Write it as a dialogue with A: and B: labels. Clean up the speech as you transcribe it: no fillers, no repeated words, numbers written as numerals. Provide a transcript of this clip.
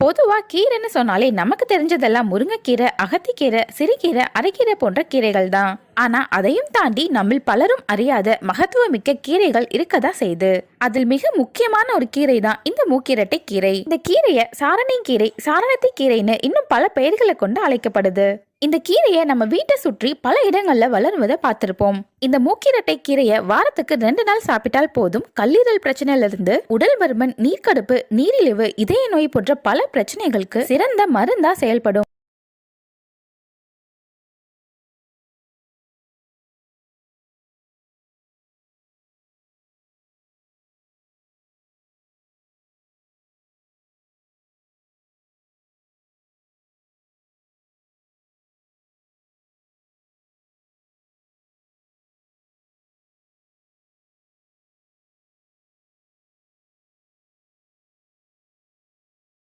A: பொதுவா கீரைன்னு சொன்னாலே நமக்கு தெரிஞ்சதெல்லாம் முருங்கைக்கீரை, அகத்திக்கீரை, சிறுகீரை, அரைக்கீரை போன்ற கீரைகள் தான். ஆனா அதையும் தாண்டி நம்ம பலரும் அறியாத மகத்துவமிக்க கீரைகள் இருக்கதா செய்து. அதில் மிக முக்கியமான ஒரு கீரை தான் இந்த மூக்கிரட்டை கீரை. இந்த கீரையை சாரணை கீரை, சாரணத்தை கீரைன்னு இன்னும் பல பெயர்களை கொண்டு அழைக்கப்படுது. இந்த கீரையை நம்ம வீட்டை சுற்றி பல இடங்கள்ல வளருவதை பார்த்திருப்போம். இந்த மூக்கிரட்டை கீரையை வாரத்துக்கு 2 நாள் சாப்பிட்டால் போதும் கல்லீரல் பிரச்சனையில இருந்து உடல் பருமன், நீர்க்கடுப்பு, நீரிழிவு, இதய நோய் போன்ற பல பிரச்சனைகளுக்கு சிறந்த மருந்தா செயல்படும்.